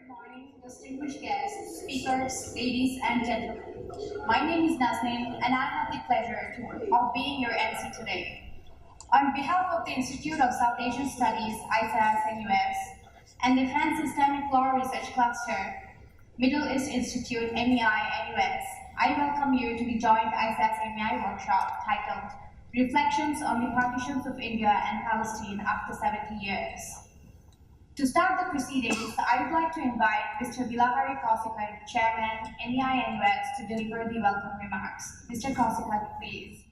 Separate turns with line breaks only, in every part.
Good morning, distinguished guests, speakers, ladies and gentlemen. My name is Nazneen and I have the pleasure of being your MC today. On behalf of the Institute of South Asian Studies, ISAS and US, and the Trans-Systemic Law Research Cluster, Middle East Institute, MEI and US, I welcome you to the joint ISAS MEI workshop titled Reflections on the Partitions of India and Palestine After 70 Years. To start the proceedings, I would like to invite Mr. Bilahari Kausikan, Chairman, MEI and US, to deliver the welcome remarks. Mr. Kausikan, please.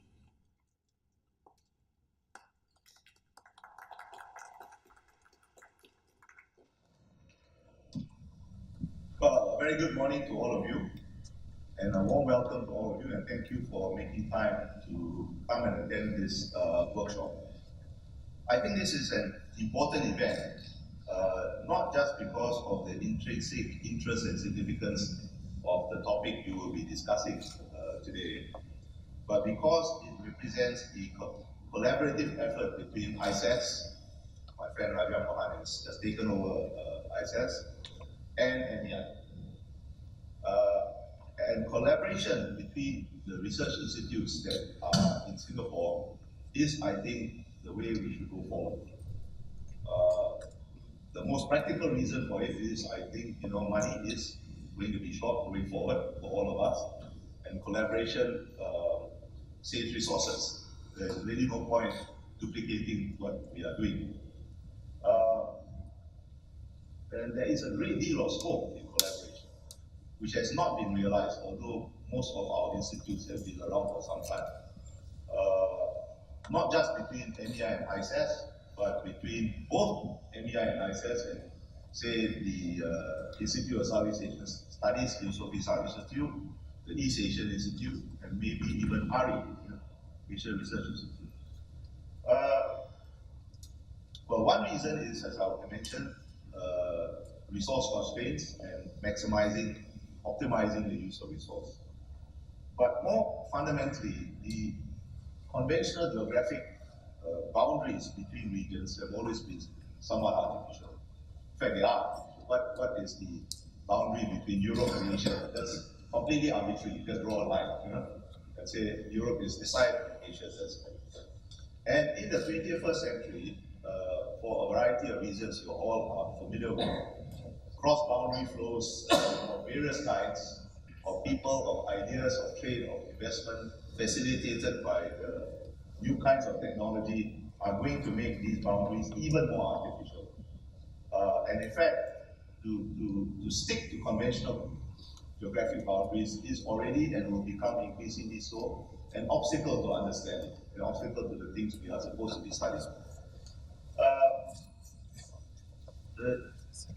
Well, a very good morning to all of you, and a warm welcome to all of you, and thank you for making time to come and attend this workshop. I think this is an important event, not just because of the intrinsic interest and significance of the topic we will be discussing today, but because it represents a collaborative effort between ISAS, my friend Raja Mohan has taken over ISAS, and MEI. And collaboration between the research institutes that are in Singapore is, I think, the way we should go forward. The most practical reason for it is, I think, money is going to be short going forward for all of us, and collaboration saves resources. There's really no point duplicating what we are doing. And there is a great deal of scope in collaboration, which has not been realized, although most of our institutes have been around for some time. Not just between MEI and ISAS, but between both MEI and ISAS and, say, the Institute of Southeast Asian Studies, Yusof Ishak Institute, the East Asian Institute, and maybe even ARI, Asian Research Institute. Well, one reason is, as I mentioned, resource constraints and optimizing the use of resource. But more fundamentally, the conventional geographic boundaries between regions have always been somewhat artificial. In fact, they are artificial. What is the boundary between Europe and Asia? That's completely arbitrary. You just draw a line, and say Europe is this side and Asia is this side. And in the 21st century, for a variety of reasons you all are familiar with, cross-boundary flows of various kinds, of people, of ideas, of trade, of investment, facilitated by new kinds of technology, are going to make these boundaries even more artificial. And in fact, to stick to conventional geographic boundaries is already and will become increasingly so an obstacle to understanding, an obstacle to the things we are supposed to be studying.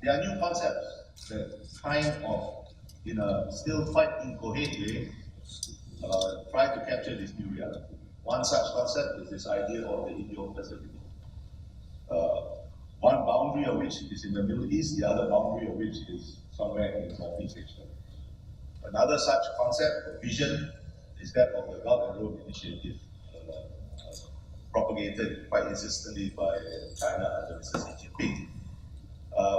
There are new concepts that kind of, in a still quite incoherent way, try to capture this new reality. One such concept is this idea of the Indo-Pacific. One boundary of which is in the Middle East, the other boundary of which is somewhere in Southeast Asia. Another such concept or vision is that of the Belt and Road Initiative, propagated quite insistently by China under Mr. Xi Jinping,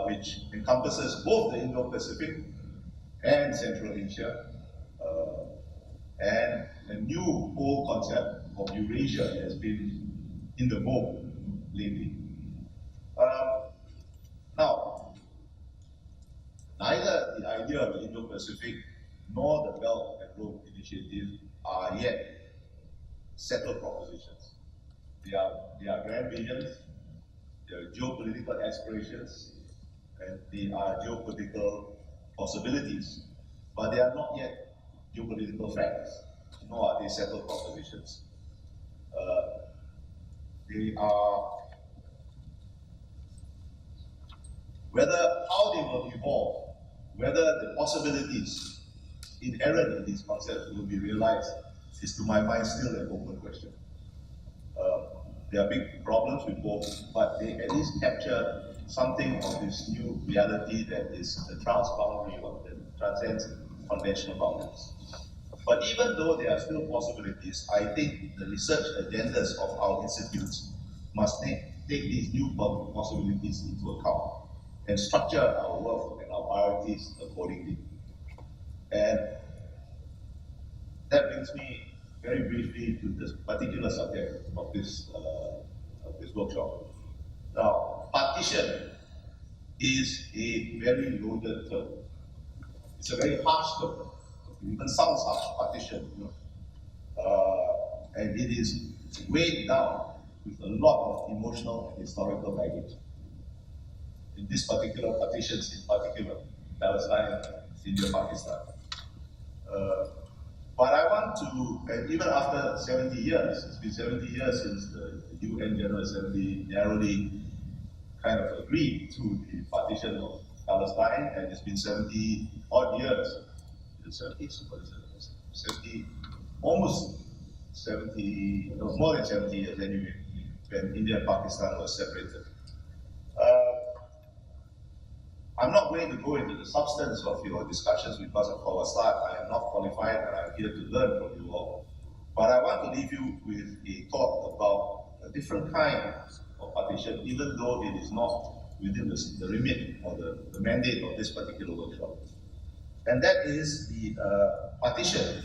which encompasses both the Indo-Pacific and Central Asia, and a new whole concept of Eurasia has been in the vogue lately. Now, neither the idea of the Indo-Pacific nor the Belt and Road Initiative are yet settled propositions. They are grand visions, they are geopolitical aspirations, and they are geopolitical possibilities, but they are not yet geopolitical facts, nor are they settled propositions. They are, how they will evolve, whether the possibilities inherent in these concepts will be realized, is to my mind still an open question. There are big problems with both, but they at least capture something of this new reality that is a transboundary one, that transcends conventional boundaries. But even though there are still possibilities, I think the research agendas of our institutes must take these new possibilities into account and structure our work and our priorities accordingly. And that brings me very briefly to this particular subject of this workshop. Now, partition is a very loaded term. It's a very harsh term. It even sounds harsh, partition, and it is weighed down with a lot of emotional and historical baggage. In this particular partitions, in particular, Palestine, India, Pakistan. But I want to, and even after 70 years, it's been 70 years since the UN General Assembly narrowly kind of agreed to the partition of Palestine, and it's been 70 odd years. 70, 70, almost 70, no, more than 70 years anyway, when India and Pakistan were separated. I'm not going to go into the substance of your discussions because, for a start, I am not qualified and I'm here to learn from you all. But I want to leave you with a thought about a different kind of partition, even though it is not within the remit or the mandate of this particular workshop. And that is the partition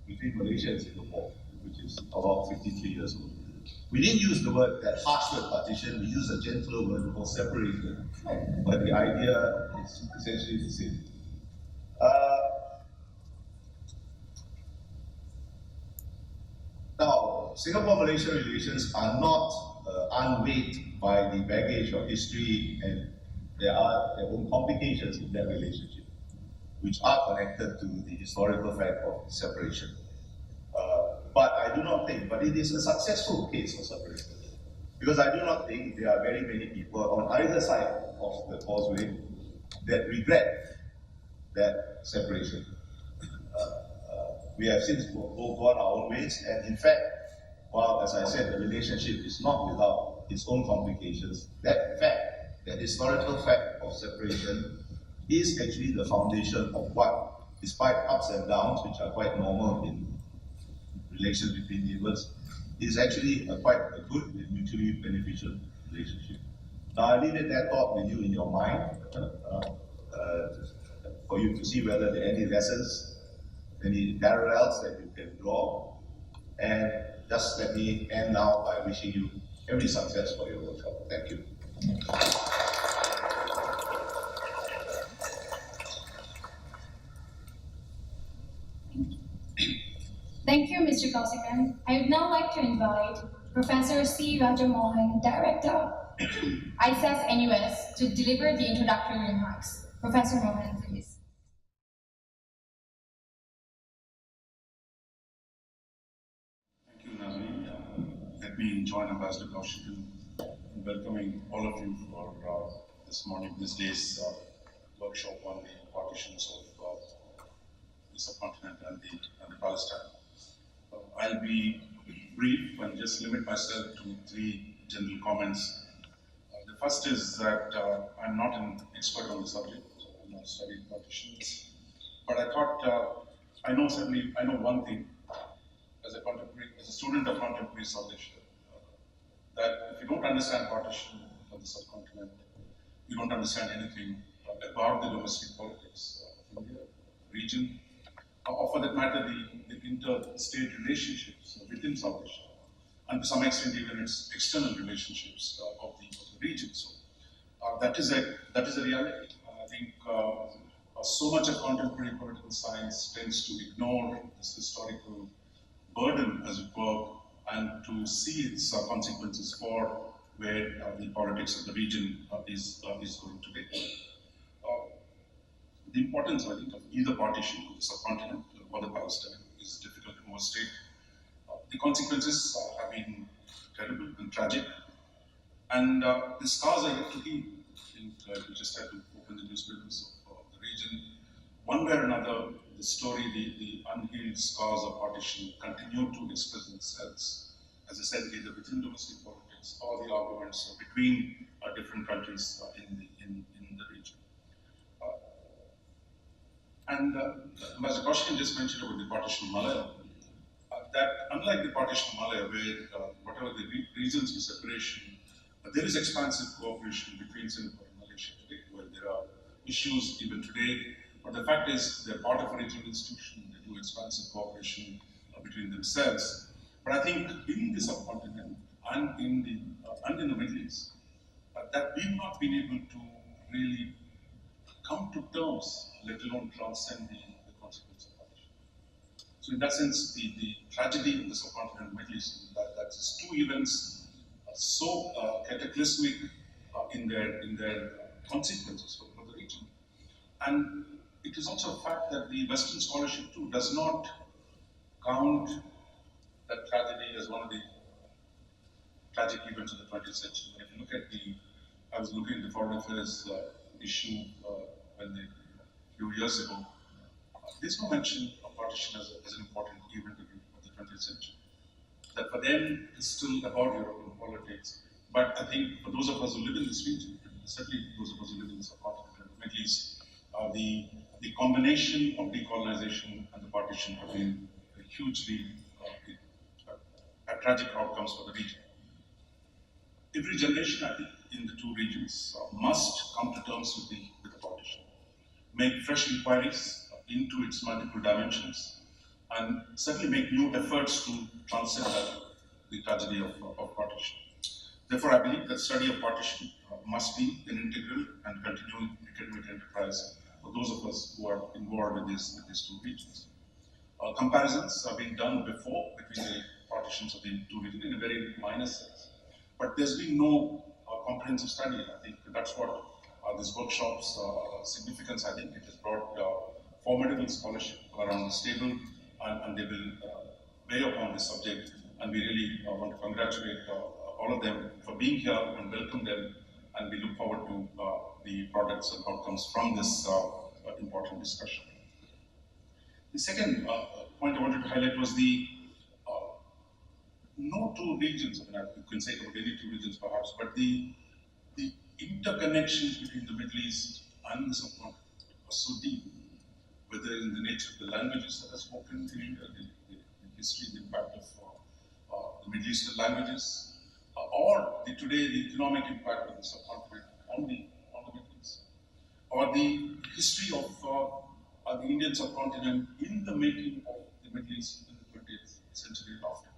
between Malaysia and Singapore, which is about 53 years old. We didn't use the word, that harsh word partition, we used a gentler word called separation. But the idea is essentially the same. Now, Singapore-Malaysia relations are not unweighed by the baggage of history, and there are their own complications in that relationship, which are connected to the historical fact of separation. But I do not think, but it is a successful case for separation. Because I do not think there are very many people on either side of the causeway that regret that separation. We have since both gone our own ways, and in fact, while, as I said, the relationship is not without its own complications, that fact, that historical fact of separation, is actually the foundation of what, despite ups and downs, which are quite normal in relations between neighbors, is actually quite a good and mutually beneficial relationship. Now, I leave that thought with you in your mind, for you to see whether there are any lessons, any parallels that you can draw. And just let me end now by wishing you every success for your workshop. Thank you.
Thank you, Mr. Kausikan. I would now like to invite Professor C. Rajamohan, Director, ISAS NUS, to deliver the introductory remarks. Professor Mohan, please.
Thank you, Nazmi. Let me join Ambassador Kausikan in welcoming all of you for this day's workshop on the partitions of the subcontinent and the Palestine. I'll be brief and just limit myself to three general comments. The first is that I'm not an expert on the subject. I'm not studied partitions, but I thought I know one thing as a student of contemporary South Asia, that if you don't understand partition of the subcontinent, you don't understand anything about the domestic politics of India, region, or for that matter, the inter-state relationships within South Asia, and to some extent even its external relationships of the region. So that is a reality. I think so much of contemporary political science tends to ignore this historical burden, as it were, and to see its consequences for where the politics of the region is going today. The importance, I think, of either partition of the subcontinent or the Palestine is difficult to overstate. The consequences have been terrible and tragic, and the scars are yet to heal. I think we just had to open the newspapers of the region. One way or another, the story, the unhealed scars of partition continue to express themselves, as I said, either within domestic politics or the arguments between different countries in the region. And Ambassador Kausikan just mentioned about the partition of Malaya, that unlike the partition of Malaya, where whatever the reasons for separation, there is expansive cooperation between Singapore and Malaysia today, where there are issues even today. But the fact is, they're part of a regional institution. They do expansive cooperation between themselves. But I think in the subcontinent and in the Middle East, that we've not been able to really come to terms, let alone transcend the consequence of partition. So in that sense, the tragedy of the subcontinent Middle East, that these two events are so cataclysmic in their consequences for the region. And it is also a fact that the Western scholarship too does not count that tragedy as one of the tragic events of the 20th century. If you look at I was looking at the foreign affairs issue a few years ago. There's no mention of partition as an important event of the 20th century. That for them is still about European politics. But I think for those of us who live in this region, certainly those of us who live in the subcontinent and the Middle East, the combination of decolonization and the partition have been hugely tragic outcomes for the region. Every generation, I think, in the two regions must come to terms with the partition, make fresh inquiries into its multiple dimensions, and certainly make new efforts to transcend the tragedy of partition. Therefore, I believe that study of partition must be an integral and continuing academic enterprise for those of us who are involved with these two regions. Comparisons have been done before between the partitions of the two regions in a very minor sense, but there's been no comprehensive study. I think that's what this workshop's significance. I think it has brought formidable scholarship around the table, and they will weigh upon this subject. And we really want to congratulate all of them for being here and welcome them. And we look forward to the products and outcomes from this important discussion. The second point I wanted to highlight was the no two regions, I mean, you can say about any two regions perhaps, but the interconnections between the Middle East and the subcontinent are so deep, whether in the nature of the languages that are spoken in India, the history, the impact of the Middle Eastern languages, or today the economic impact of the subcontinent on the Middle East, or the history of the Indian subcontinent in the making of the Middle East in the 20th century and after.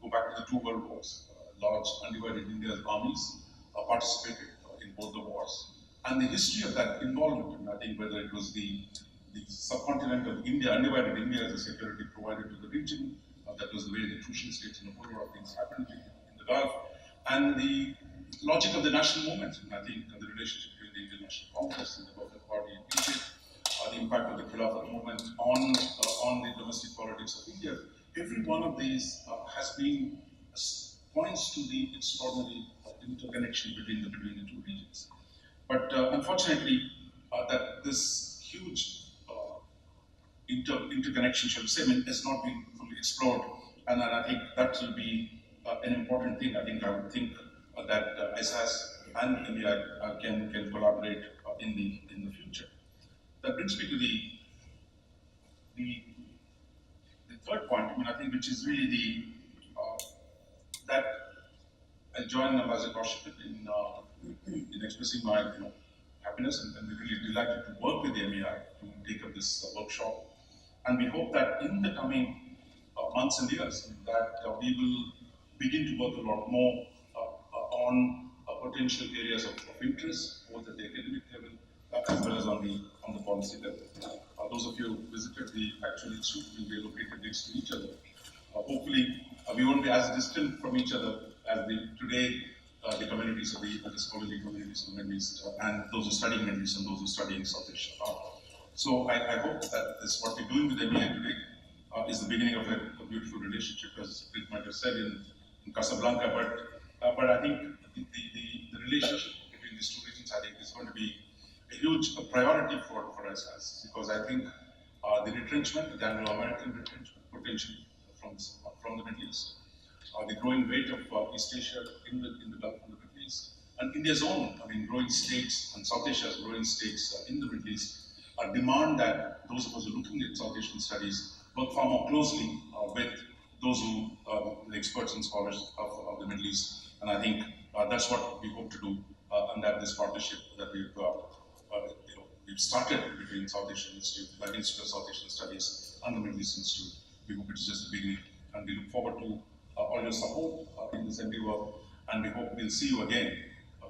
Go back to the two world wars. Large undivided India's armies participated in both the wars. And the history of that involvement, and I think whether it was the subcontinent of India, undivided India as a security provider to the region, that was the way the Trucian states and a whole lot of things happened in the Gulf, and the logic of the national movement, and I think the relationship between the Indian National Congress and the People's Party in Egypt, the impact of the Khilafat movement on the domestic politics of India. Every one of these has been points to the extraordinary interconnection between the two regions. But unfortunately, that this huge interconnection, shall we say, has not been fully explored, and I think that will be an important thing. I would think that ISAS and MEI can collaborate in the future. That brings me to the third point, I think, which is really that I join Ambassador Kausikan in expressing my happiness, and we're really delighted to work with the MEI to take up this workshop. And we hope that in the coming months and years, that we will begin to work a lot more on potential areas of interest, both at the academic level as well as on the policy level. Those of you who visited the actual institute will be located next to each other. Hopefully, we won't be as distant from each other as today the communities of the scholarly communities of the Middle East and those who study Middle East and those who study in South Asia. So I hope that what we're doing with MEA today is the beginning of a beautiful relationship, as Rick might have said in Casablanca. But I think the relationship between these two regions, I think, is going to be a huge priority for us, because I think the retrenchment, the Anglo-American retrenchment, potentially from the Middle East, the growing weight of East Asia in the Gulf and the Middle East, and India's own, growing states, and South Asia's growing states in the Middle East, demand that those of us who are looking at South Asian studies work far more closely with those who the experts and scholars of the Middle East. And I think that's what we hope to do, and that this partnership that we've we've started between South Asian Institute, like Institute of South Asian Studies and the Middle East Institute. We hope it's just the beginning, and we look forward to all your support in this endeavor, and we hope we'll see you again,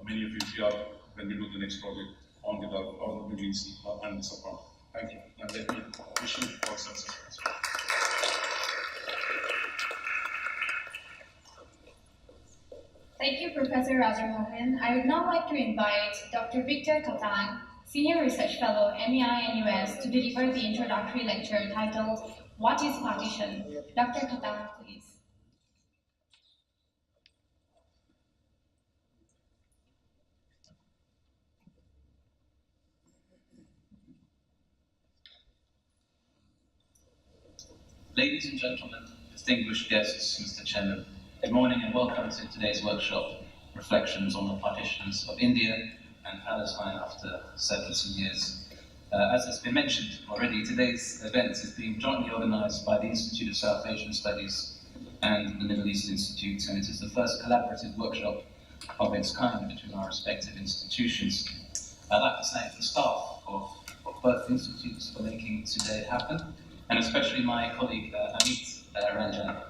many of you here, when we do the next project on the Middle East and the subcontinent. Thank you, and let me wish you all success.
Thank you, Professor Rajamohan. I would now like to invite Dr. Victor Katang, Senior Research Fellow, MEI-NUS, to deliver the introductory lecture titled, What is Partition? Dr. Katang, please.
Ladies and gentlemen, distinguished guests, Mr. Chairman, good morning and welcome to today's workshop, Reflections on the Partitions of India and Palestine after 70 years. As has been mentioned already, today's event is being jointly organized by the Institute of South Asian Studies and the Middle East Institute, and it is the first collaborative workshop of its kind between our respective institutions. I'd like to thank the staff of both institutes for making today happen, and especially my colleague Amit Ranjan.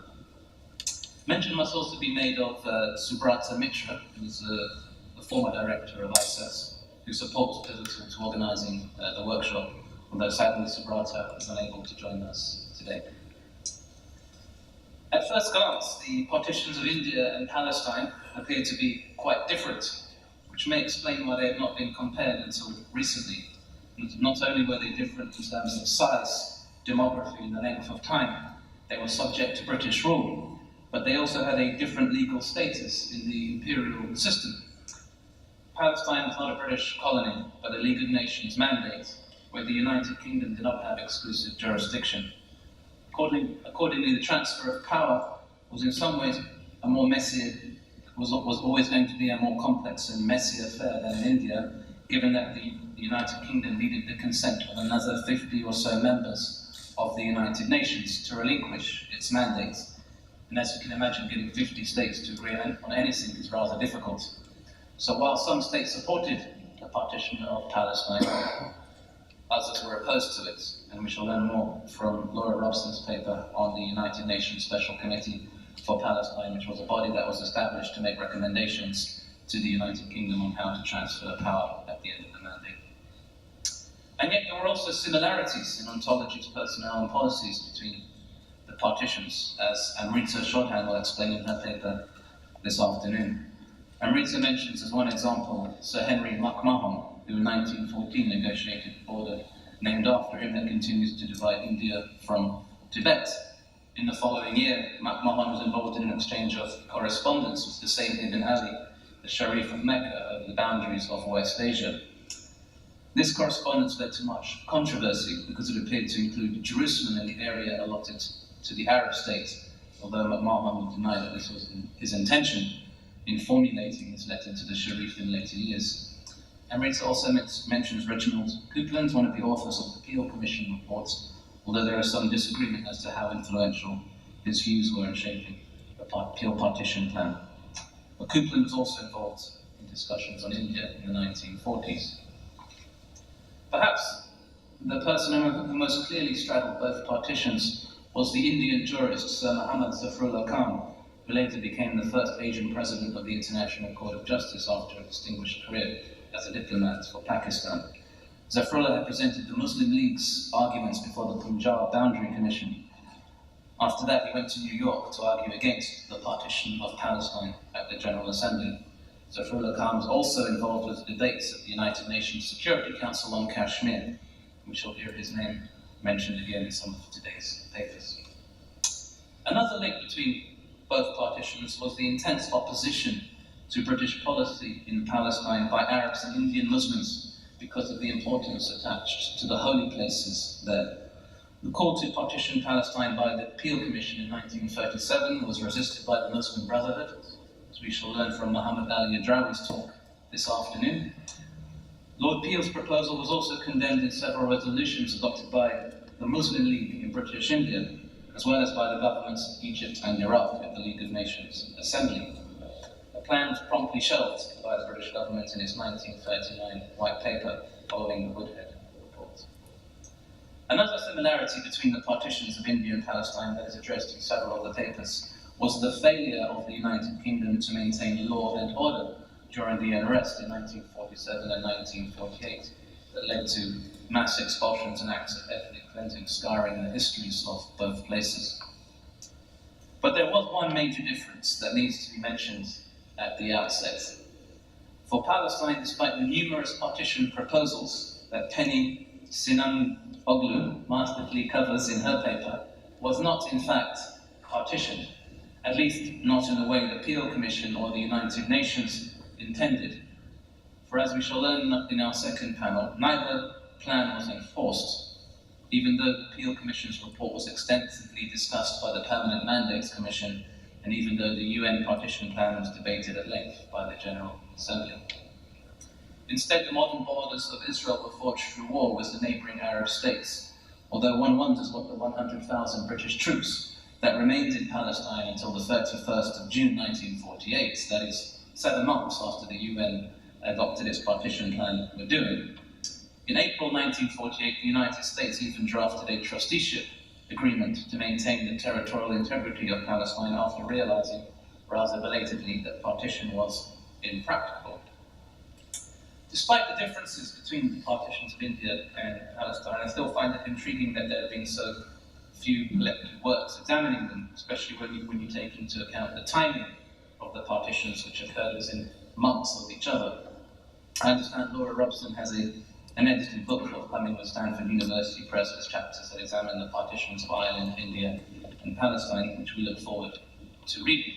Mention must also be made of Subrata Mitra, who is the former director of ISAS, who supports pivotal to organising the workshop, although sadly Subrata is unable to join us today. At first glance, the partitions of India and Palestine appear to be quite different, which may explain why they have not been compared until recently. Not only were they different in terms of size, demography, and the length of time they were subject to British rule, but they also had a different legal status in the imperial system. Palestine was not a British colony, but a League of Nations mandate, where the United Kingdom did not have exclusive jurisdiction. Accordingly, the transfer of power was in some ways a more messy, was always going to be a more complex and messy affair than in India, given that the United Kingdom needed the consent of another 50 or so members of the United Nations to relinquish its mandates. And as you can imagine, getting 50 states to agree on anything is rather difficult. So while some states supported the partition of Palestine, others were opposed to it, and we shall learn more from Laura Robson's paper on the United Nations Special Committee for Palestine, which was a body that was established to make recommendations to the United Kingdom on how to transfer power at the end of the mandate. And yet there were also similarities in ontologies, personnel, and policies between the partitions, as Amrita Shodhan will explain in her paper this afternoon. Amrita mentions as one example Sir Henry McMahon, who in 1914 negotiated a border named after him that continues to divide India from Tibet. In the following year, McMahon was involved in an exchange of correspondence with the same Ibn Ali, the Sharif of Mecca, over the boundaries of West Asia. This correspondence led to much controversy because it appeared to include Jerusalem in the area allotted to the Arab state, although McMahon would deny that this was his intention in formulating this letter to the Sharif in later years. Amrita also mentions Reginald Coupland, one of the authors of the Peel Commission reports, although there is some disagreement as to how influential his views were in shaping the Peel partition plan. But Coupland was also involved in discussions on India in the 1940s. Perhaps the person who most clearly straddled both partitions was the Indian jurist Sir Muhammad Zafrullah Khan, who later became the first Asian president of the International Court of Justice after a distinguished career as a diplomat for Pakistan. Zafrullah had presented the Muslim League's arguments before the Punjab Boundary Commission. After that, he went to New York to argue against the partition of Palestine at the General Assembly. Zafrullah Khan was also involved with the debates at the United Nations Security Council on Kashmir. We shall hear his name mentioned again in some of today's papers. Another link between both partitions was the intense opposition to British policy in Palestine by Arabs and Indian Muslims because of the importance attached to the holy places there. The call to partition Palestine by the Peel Commission in 1937 was resisted by the Muslim Brotherhood, as we shall learn from Muhammad Ali Adrawi's talk this afternoon. Lord Peel's proposal was also condemned in several resolutions adopted by the Muslim League in British India, as well as by the governments of Egypt and Iraq at the League of Nations Assembly. The plan was promptly shelved by the British government in its 1939 White Paper following the Woodhead Another similarity between the partitions of India and Palestine that is addressed in several of the papers was the failure of the United Kingdom to maintain law and order during the unrest in 1947 and 1948 that led to mass expulsions and acts of ethnic cleansing, scarring the histories of both places. But there was one major difference that needs to be mentioned at the outset. For Palestine, despite the numerous partition proposals that Penny Sinan-Oglu masterfully covers in her paper, was not in fact partitioned, at least not in the way the Peel Commission or the United Nations intended. For as we shall learn in our second panel, neither plan was enforced, even though the Peel Commission's report was extensively discussed by the Permanent Mandates Commission, and even though the UN partition plan was debated at length by the General Assembly. Instead, the modern borders of Israel were forged through war with the neighbouring Arab states, although one wonders what the 100,000 British troops that remained in Palestine until the 31st of June 1948, that is 7 months after the UN adopted its partition plan, were doing. In April 1948, the United States even drafted a trusteeship agreement to maintain the territorial integrity of Palestine after realizing, rather belatedly, that partition was impractical. Despite the differences between the partitions of India and Palestine, I still find it intriguing that there have been so few collected works examining them, especially when you take into account the timing of the partitions, which occurred within months of each other. I understand Laura Robson has an edited book forthcoming with Stanford University Press with chapters that examine the partitions of Ireland, India, and Palestine, which we look forward to reading.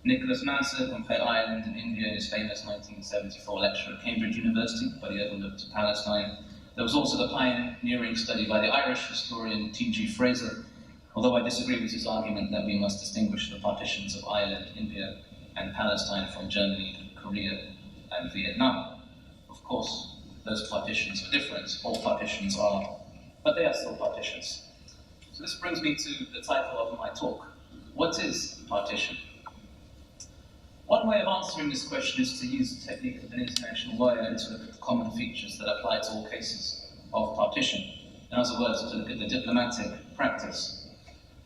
Nicholas Manser compared Ireland and India in his famous 1974 lecture at Cambridge University, but he overlooked Palestine. There was also the pioneering study by the Irish historian T.G. Fraser, although I disagree with his argument that we must distinguish the partitions of Ireland, India, and Palestine from Germany, Korea, and Vietnam. Of course, those partitions are different. All partitions are, but they are still partitions. So this brings me to the title of my talk. What is partition? One way of answering this question is to use the technique of an international lawyer and to look at the common features that apply to all cases of partition. In other words, to look at the diplomatic practice.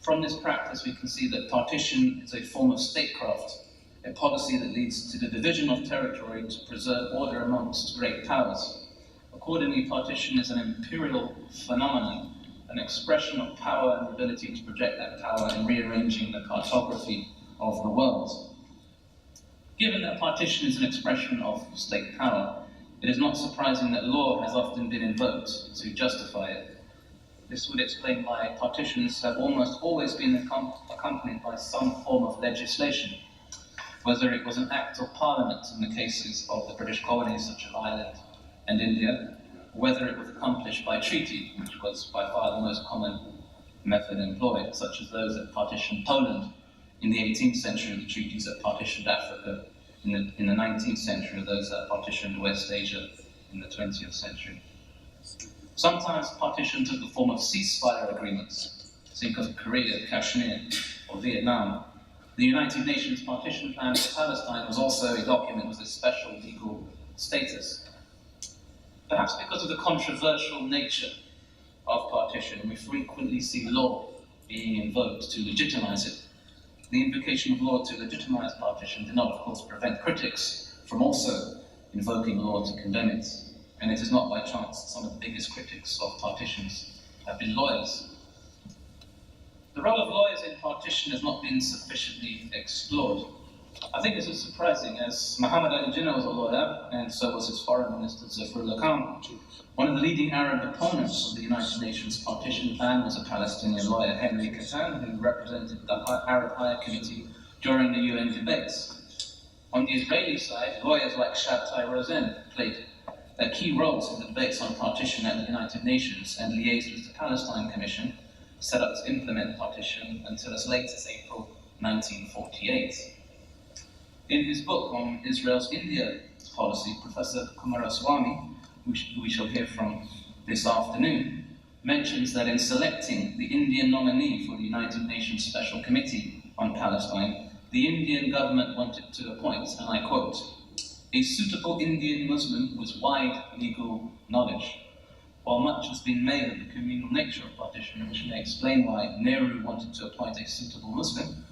From this practice, we can see that partition is a form of statecraft, a policy that leads to the division of territory to preserve order amongst great powers. Accordingly, partition is an imperial phenomenon, an expression of power and the ability to project that power in rearranging the cartography of the world. Given that partition is an expression of state power, it is not surprising that law has often been invoked to justify it. This would explain why partitions have almost always been accompanied by some form of legislation, whether it was an act of parliament in the cases of the British colonies such as Ireland and India, or whether it was accomplished by treaty, which was by far the most common method employed, such as those that partitioned Poland in the 18th century, the treaties that partitioned Africa in the 19th century, or those that partitioned West Asia in the 20th century. Sometimes partition took the form of ceasefire agreements. Think of Korea, Kashmir, or Vietnam. The United Nations partition plan for Palestine was also a document with a special legal status. Perhaps because of the controversial nature of partition, we frequently see law being invoked to legitimize it. The invocation of law to legitimize partition did not, of course, prevent critics from also invoking law to condemn it. And it is not by chance that some of the biggest critics of partitions have been lawyers. The role of lawyers in partition has not been sufficiently explored. I think this is surprising, as Muhammad Ali Jinnah was a lawyer, and so was his foreign minister Zafrullah Khan. One of the leading Arab opponents of the United Nations partition plan was a Palestinian lawyer, Henry Katan, who represented the Arab High Committee during the UN debates. On the Israeli side, lawyers like Shabtai Rosen played key roles in the debates on partition at the United Nations and liaised with the Palestine Commission, set up to implement partition until as late as April 1948. In his book on Israel's India policy, Professor Kumaraswamy, who we shall hear from this afternoon, mentions that in selecting the Indian nominee for the United Nations Special Committee on Palestine, the Indian government wanted to appoint, and I quote, a suitable Indian Muslim with wide legal knowledge. While much has been made of the communal nature of partition, which may explain why Nehru wanted to appoint a suitable Muslim,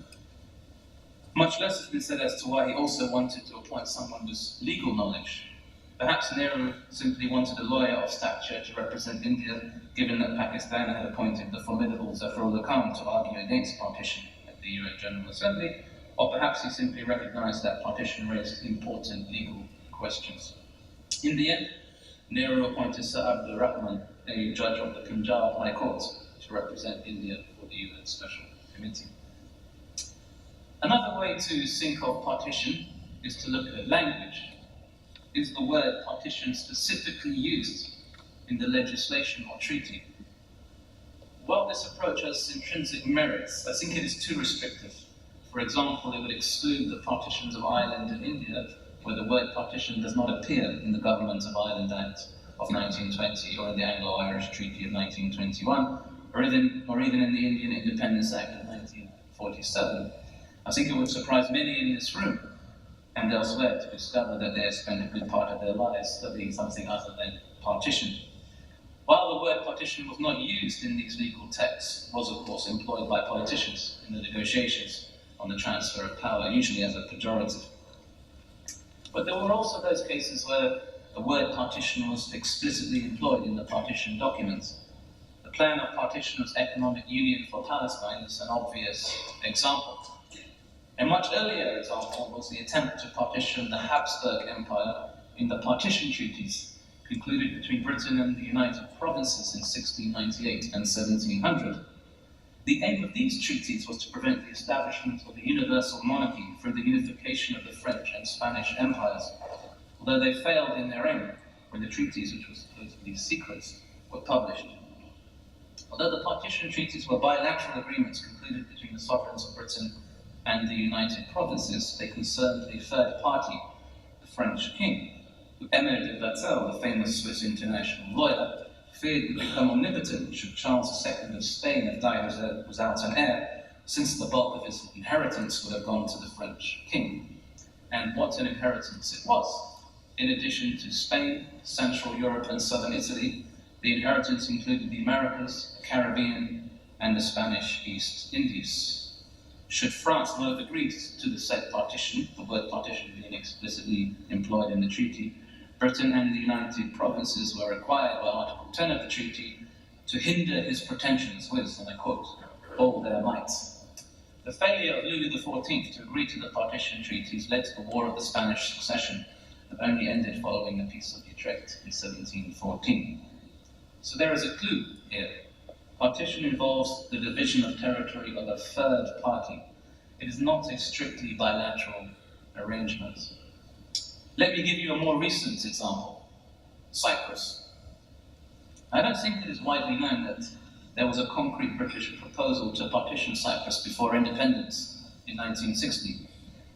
much less has been said as to why he also wanted to appoint someone with legal knowledge. Perhaps Nehru simply wanted a lawyer of stature to represent India, given that Pakistan had appointed the formidable Zafrullah Khan to argue against partition at the UN General Assembly, or perhaps he simply recognized that partition raised important legal questions. In the end, Nehru appointed Sir Abdul Rahman, a judge of the Punjab High Court, to represent India for the UN Special Committee. Another way to think of partition is to look at language. Is the word partition specifically used in the legislation or treaty? While this approach has intrinsic merits, I think it is too restrictive. For example, it would exclude the partitions of Ireland and India, where the word partition does not appear in the Government of Ireland Act of 1920 or in the Anglo-Irish Treaty of 1921, or even in the Indian Independence Act of 1947. I think it would surprise many in this room and elsewhere to discover that they have spent a good part of their lives studying something other than partition. While the word partition was not used in these legal texts, it was of course employed by politicians in the negotiations on the transfer of power, usually as a pejorative. But there were also those cases where the word partition was explicitly employed in the partition documents. The plan of partition as economic union for Palestine is an obvious example. A much earlier example was the attempt to partition the Habsburg Empire in the partition treaties concluded between Britain and the United Provinces in 1698 and 1700. The aim of these treaties was to prevent the establishment of a universal monarchy through the unification of the French and Spanish empires, although they failed in their aim when the treaties, which were supposed to be secret, were published. Although the partition treaties were bilateral agreements concluded between the sovereigns of Britain and the United Provinces, they concerned a third party, the French king, who Émile de Vattel, the famous Swiss international lawyer, feared would become omnipotent should Charles II of Spain have died without an heir, since the bulk of his inheritance would have gone to the French king. And what an inheritance it was! In addition to Spain, Central Europe and Southern Italy, the inheritance included the Americas, the Caribbean, and the Spanish East Indies. Should France not have agreed to the said partition, the word partition being explicitly employed in the treaty, Britain and the United Provinces were required by Article 10 of the treaty to hinder his pretensions with, and I quote, all their might. The failure of Louis XIV to agree to the partition treaties led to the War of the Spanish Succession, that only ended following the Peace of Utrecht in 1714. So there is a clue here. Partition involves the division of territory of a third party. It is not a strictly bilateral arrangement. Let me give you a more recent example. Cyprus. I don't think it is widely known that there was a concrete British proposal to partition Cyprus before independence in 1960.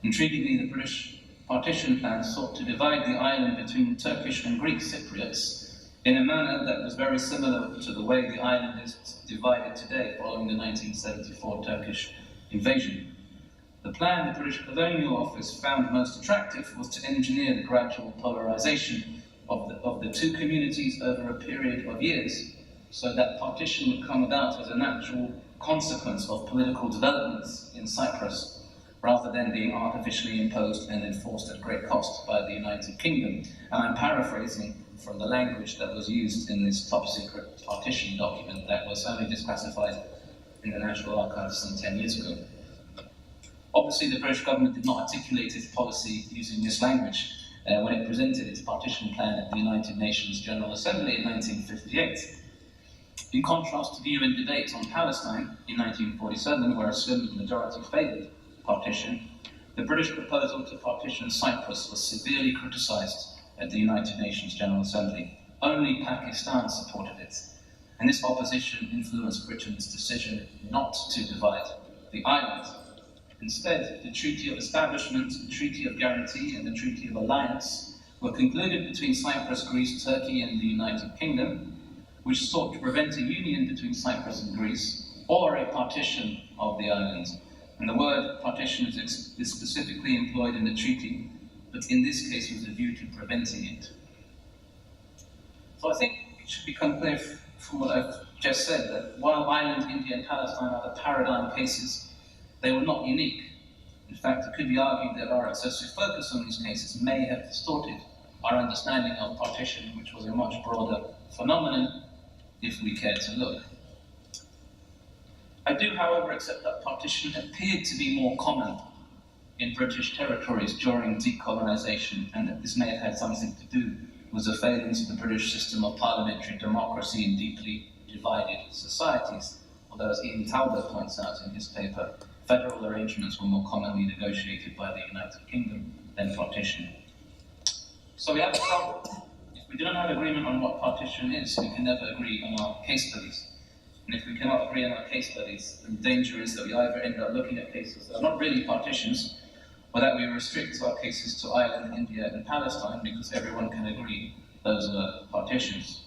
Intriguingly, the British partition plan sought to divide the island between Turkish and Greek Cypriots in a manner that was very similar to the way the island is divided today following the 1974 Turkish invasion. The plan the British Colonial Office found most attractive was to engineer the gradual polarization of the two communities over a period of years, so that partition would come about as a natural consequence of political developments in Cyprus, rather than being artificially imposed and enforced at great cost by the United Kingdom. And I'm paraphrasing from the language that was used in this top-secret partition document that was only declassified in the National Archives some 10 years ago. Obviously, the British government did not articulate its policy using this language when it presented its partition plan at the United Nations General Assembly in 1958. In contrast to the UN debate on Palestine in 1947, where a slim majority favoured partition, the British proposal to partition Cyprus was severely criticised at the United Nations General Assembly. Only Pakistan supported it, and this opposition influenced Britain's decision not to divide the island. Instead, the Treaty of Establishment, the Treaty of Guarantee, and the Treaty of Alliance were concluded between Cyprus, Greece, Turkey, and the United Kingdom, which sought to prevent a union between Cyprus and Greece, or a partition of the island. And the word partition is specifically employed in the treaty, but in this case with a view to preventing it. So I think it should become clear from what I've just said that while Ireland, India, and Palestine are the paradigm cases, they were not unique. In fact, it could be argued that our excessive focus on these cases may have distorted our understanding of partition, which was a much broader phenomenon, if we care to look. I do, however, accept that partition appeared to be more common in British territories during decolonisation, and that this may have had something to do with the failings of the British system of parliamentary democracy in deeply divided societies. Although, as Ian Talbot points out in his paper, federal arrangements were more commonly negotiated by the United Kingdom than partition. So we have a problem. If we do not have agreement on what partition is, we can never agree on our case studies. And if we cannot agree on our case studies, then the danger is that we either end up looking at cases that are not really partitions, or that we restrict our cases to Ireland, India, and Palestine because everyone can agree those are partitions.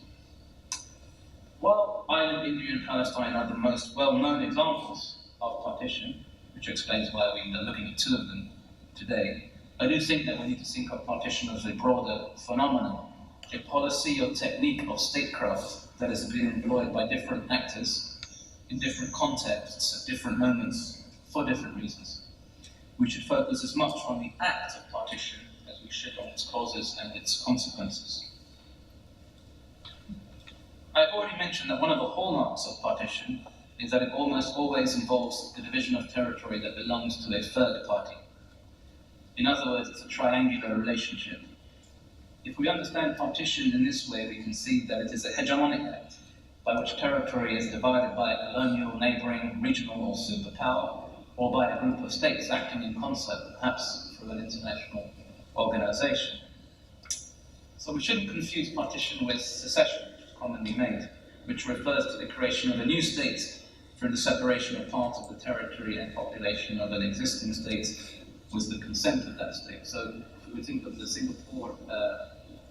While Ireland, India, and Palestine are the most well-known examples of partition, which explains why we are looking at two of them today, I do think that we need to think of partition as a broader phenomenon, a policy or technique of statecraft that has been employed by different actors in different contexts at different moments for different reasons. We should focus as much on the act of partition as we should on its causes and its consequences. I've already mentioned that one of the hallmarks of partition is that it almost always involves the division of territory that belongs to a third party. In other words, it's a triangular relationship. If we understand partition in this way, we can see that it is a hegemonic act by which territory is divided by a colonial, neighbouring, regional or superpower, or by a group of states acting in concert, perhaps through an international organisation. So we shouldn't confuse partition with secession, which is commonly made, which refers to the creation of a new state through the separation of part of the territory and population of an existing state with the consent of that state. So if we think of the Singapore,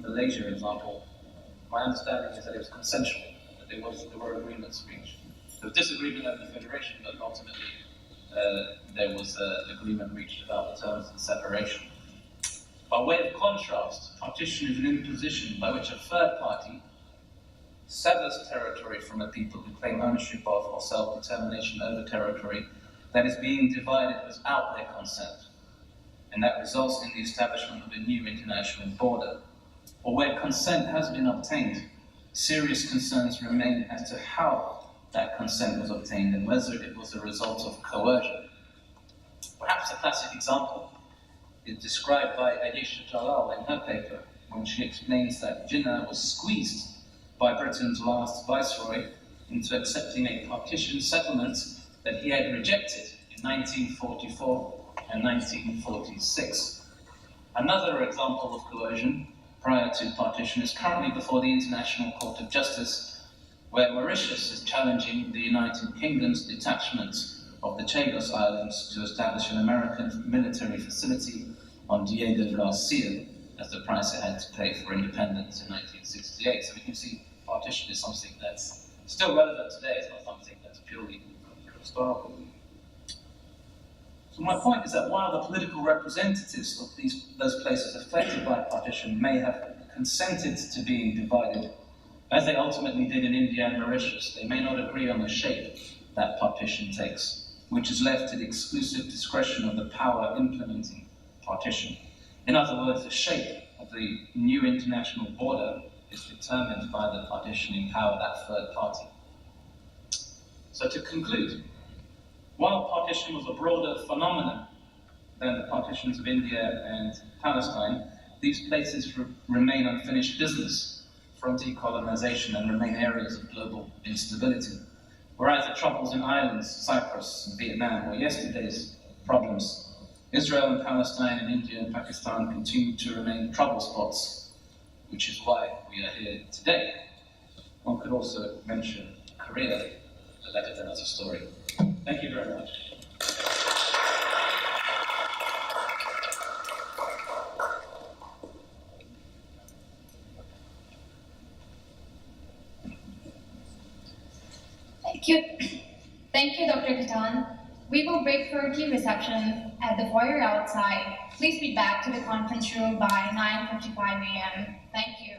Malaysia example, my understanding is that it was consensual, that there were agreements reached. There was disagreement over the federation, but ultimately there was an agreement reached about the terms of the separation. By way of contrast, partition is an imposition by which a third party severs territory from a people who claim ownership of or self-determination over territory that is being divided without their consent, and that results in the establishment of a new international border. Or where consent has been obtained, serious concerns remain as to how that consent was obtained and whether it was a result of coercion. Perhaps a classic example is described by Ayesha Jalal in her paper when she explains that Jinnah was squeezed by Britain's last viceroy into accepting a partition settlement that he had rejected in 1944 and 1946. Another example of coercion prior to partition is currently before the International Court of Justice, where Mauritius is challenging the United Kingdom's detachment of the Chagos Islands to establish an American military facility on Diego Garcia as the price it had to pay for independence in 1968. So we can see partition is something that's still relevant today. It's not something that's purely historical. So my point is that while the political representatives of those places affected by partition may have consented to being divided, as they ultimately did in India and Mauritius, they may not agree on the shape that partition takes, which is left to the exclusive discretion of the power implementing partition. In other words, the shape of the new international border is determined by the partitioning power of that third party. So to conclude, while partition was a broader phenomenon than the partitions of India and Palestine, these places remain unfinished business from decolonisation and remain areas of global instability. Whereas the troubles in islands, Cyprus and Vietnam were yesterday's problems, Israel and Palestine and India and Pakistan continue to remain trouble spots, which is why we are here today. One could also mention Korea, but that is another story. Thank you very much.
Thank you, Dr. Katan. We will break for a tea reception at the foyer outside. Please be back to the conference room by 9:55 a.m. Thank you.